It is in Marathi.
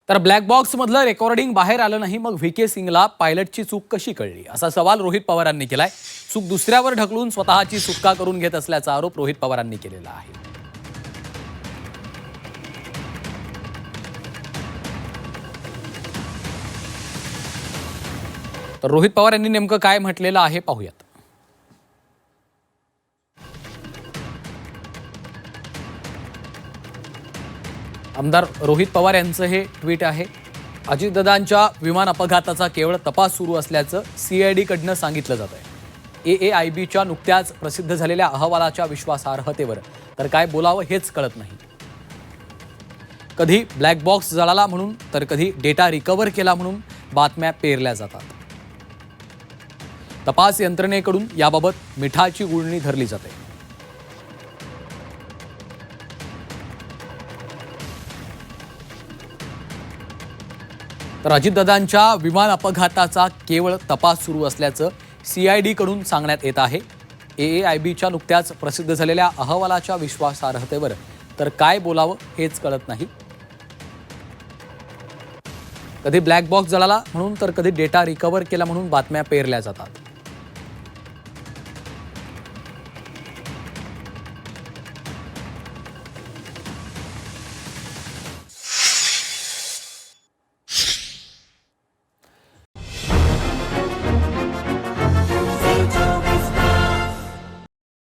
तर ब्लॅक बॉक्स मधलं रेकॉर्डिंग बाहेर आलं नाही, मग व्ही के सिंगला पायलटची चूक कशी कळली असा सवाल रोहित पवारांनी केलाय. चूक दुसऱ्यावर ढकलून स्वतःची सुटका करून घेत असल्याचा आरोप रोहित पवारांनी केलेला आहे. तर रोहित पवार यांनी नेमकं काय म्हटलेलं आहे पाहूयात. आमदार रोहित पवार यांचं हे ट्विट आहे. अजितदादांच्या विमान अपघाताचा केवळ तपास सुरू असल्याचं CID कडनं सांगितलं जात आहे. AAIBच्या नुकत्याच प्रसिद्ध झालेल्या अहवालाच्या विश्वासार्हतेवर तर काय बोलावं हेच कळत नाही. कधी ब्लॅक बॉक्स जळाला म्हणून तर कधी डेटा रिकव्हर केला म्हणून बातम्या पेरल्या जातात. तपास यंत्रणेकडून याबाबत मिठाची गुळणी धरली जाते. तर अजितदादांच्या विमान अपघाताचा केवळ तपास सुरू असल्याचं CID कडून सांगण्यात येत आहे. AAIBच्या नुकत्याच प्रसिद्ध झालेल्या अहवालाच्या विश्वासार्हतेवर तर काय बोलावं हेच कळत नाही. कधी ब्लॅक बॉक्स जळाला म्हणून तर कधी डेटा रिकव्हर केला म्हणून बातम्या पेरल्या जातात.